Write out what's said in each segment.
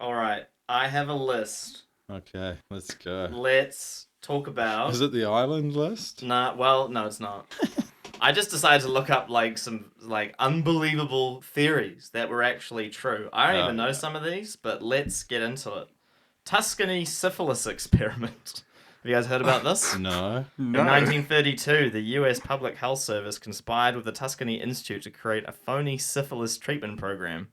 All right, I have a list. Okay, let's go. Let's talk about. Is it the island list? Nah, well, no, it's not. I just decided to look up some unbelievable theories that were actually true. I don't even know some of these, but let's get into it. Tuscany syphilis experiment. Have you guys heard about this? No. In 1932, the US Public Health Service conspired with the Tuscany Institute to create a phony syphilis treatment program.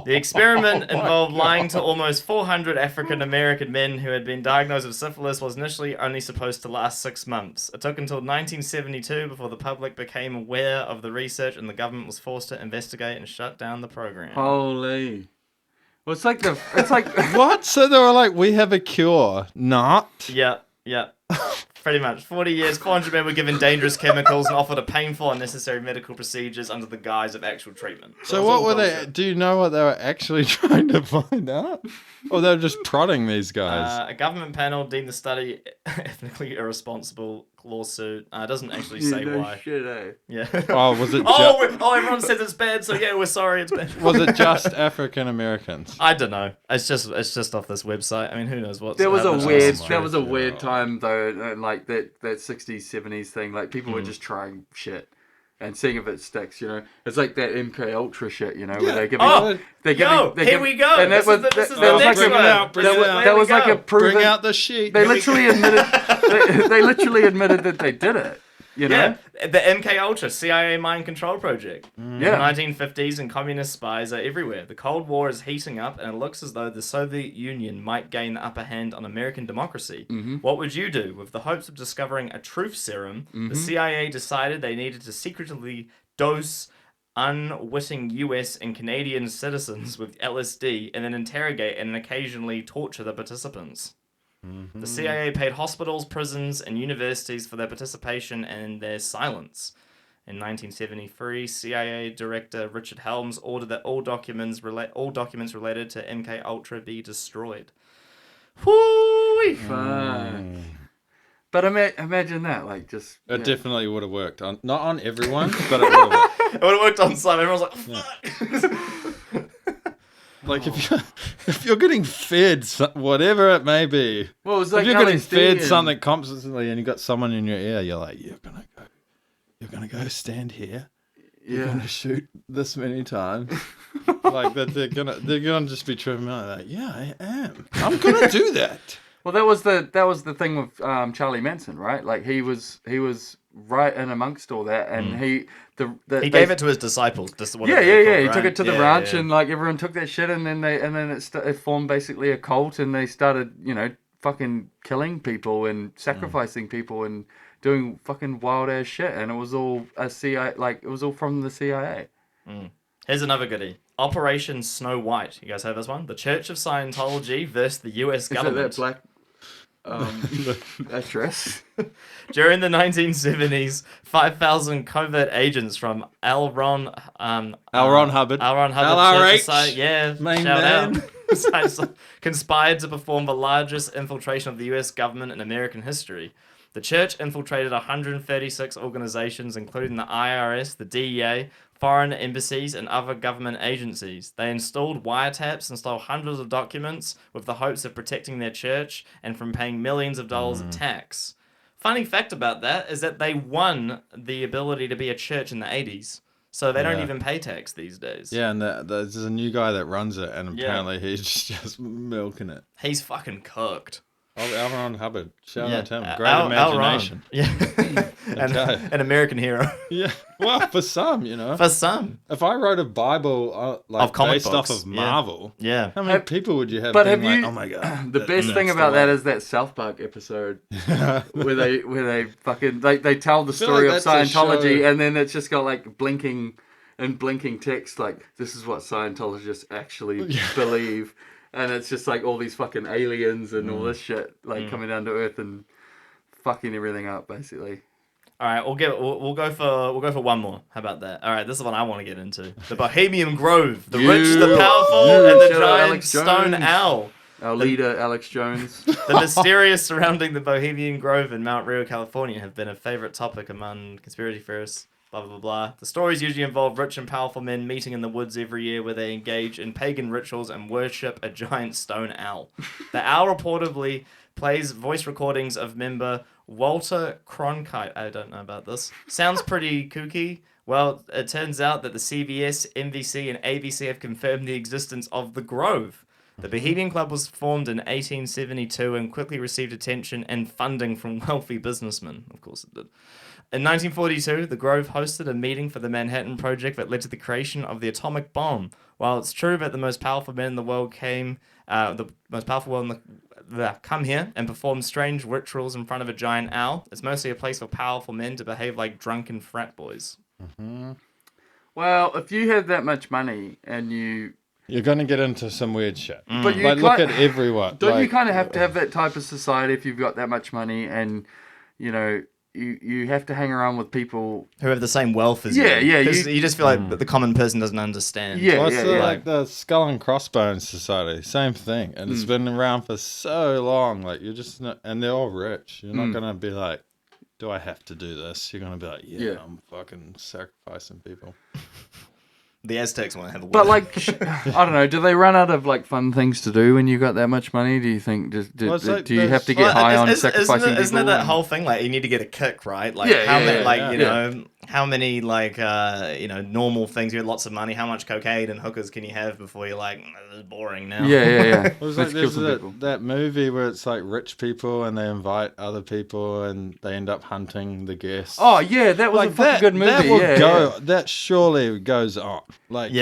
The experiment involved lying to almost 400 African American men who had been diagnosed with syphilis. Was initially only supposed to last 6 months. It took until 1972 before the public became aware of the research and the government was forced to investigate and shut down the program. Holy. Well, it's like What? So they were like, we have a cure. Not? Yeah. Pretty much. 40 years, 400 men were given dangerous chemicals and offered a painful, unnecessary medical procedures under the guise of actual treatment. So what were they? Do you know what they were actually trying to find out? Or they were just prodding these guys? A government panel deemed the study ethnically irresponsible. Lawsuit. It doesn't actually say why. Shit, eh? Yeah. Oh, was it? Everyone says it's bad, so yeah, we're sorry, it's bad. Was it just African Americans? I don't know. It's just off this website. I mean, who knows what's. There was happening. a weird time though, like that 60s 70s thing. Like people were just trying shit and seeing if it sticks. You know, it's like that MK Ultra shit. You know, where they give here we go. And that was like a proven. Bring out the sheet. They literally admitted. They literally admitted that they did it. You know? Yeah, the MK Ultra CIA mind control project. Yeah. The 1950s and communist spies are everywhere. The Cold War is heating up, and it looks as though the Soviet Union might gain the upper hand on American democracy. Mm-hmm. What would you do? With the hopes of discovering a truth serum, the CIA decided they needed to secretly dose unwitting US and Canadian citizens with LSD and then interrogate and occasionally torture the participants. The CIA paid hospitals, prisons, and universities for their participation and their silence. In 1973, CIA Director Richard Helms ordered that all documents related to MK Ultra be destroyed. Whoo! But imagine that, like just. It definitely would have worked on not on everyone, but it would have worked. It would have worked on some. Everyone's like, fuck. Like if you're getting fed whatever it may be, well, it's like if you're getting fed and... something constantly and you got someone in your ear, you're like, you're gonna go stand here. You're gonna shoot this many times. Like that, they're gonna just be tripping out like, yeah, I am. I'm gonna do that. Well, that was the thing with Charlie Manson, right? Like he was right in amongst all that, and he gave it to his disciples. He right? took it to the ranch, and like everyone took that shit, and then it formed basically a cult, and they started fucking killing people and sacrificing people and doing fucking wild ass shit, and it was all it was all from the CIA. Here's another goodie. Operation Snow White. You guys heard this one? The Church of Scientology versus the US government. Is that black actress? During the 1970s, 5,000 covert agents from L. Ron Hubbard. LRH. Shout out. Conspired to perform the largest infiltration of the US government in American history. The church infiltrated 136 organizations, including the IRS, the DEA, foreign embassies, and other government agencies. They installed wiretaps and stole hundreds of documents with the hopes of protecting their church and from paying millions of dollars of tax. Funny fact about that is that they won the ability to be a church in the 80s. So they don't even pay tax these days. Yeah, and there's a new guy that runs it, and apparently he's just milking it. He's fucking cooked. L. Ron Hubbard. Shout out to him. Great imagination. An American hero. Yeah. Well, for some, For some. If I wrote a Bible based off of Marvel, how many people would you have? But oh my god. The best thing about that is that South Park episode where they fucking they tell the story of Scientology, and then it's just got like blinking text like, this is what Scientologists actually believe. And it's just like all these fucking aliens and all this shit coming down to Earth and fucking everything up, basically. All right, we'll go for one more. How about that? All right, this is the one I want to get into. The Bohemian Grove, the rich, the powerful, and the giant stone owl. Our leader, Alex Jones. The mysterious surrounding the Bohemian Grove in Mount Rio, California, have been a favorite topic among conspiracy theorists. blah, blah, blah, blah. The stories usually involve rich and powerful men meeting in the woods every year where they engage in pagan rituals and worship a giant stone owl. The owl reportedly plays voice recordings of member Walter Cronkite. I don't know about this. Sounds pretty kooky. Well, it turns out that the CBS, NBC, and ABC have confirmed the existence of The Grove. The Bohemian Club was formed in 1872 and quickly received attention and funding from wealthy businessmen. Of course it did. In 1942, the Grove hosted a meeting for the Manhattan Project that led to the creation of the atomic bomb. While it's true that the most powerful men in the world come here and perform strange rituals in front of a giant owl, it's mostly a place for powerful men to behave like drunken frat boys. Mm-hmm. Well, if you have that much money and you're going to get into some weird shit. But like, look at everyone. Don't you kind of have to have that type of society if you've got that much money and, you know, you have to hang around with people who have the same wealth as you. Yeah. You just feel like the common person doesn't understand. Well, like the Skull and Crossbones Society, same thing. And it's been around for so long. Like, you're just not, and they're all rich. You're not going to be like, do I have to do this? You're going to be like, yeah, I'm fucking sacrificing people. The Aztecs want to have a But, like, I don't know, do they run out of, like, fun things to do when you got that much money? Do you think, do you have to get high on sacrificing people? Isn't it that whole thing, like, you need to get a kick, right? Like, how many, like, normal things, you have lots of money, how much cocaine and hookers can you have before you're like, this is boring now? Yeah. It was like there's that movie where it's, like, rich people and they invite other people and they end up hunting the guests. Oh, yeah, that was like a fucking good movie. That surely goes on. Like,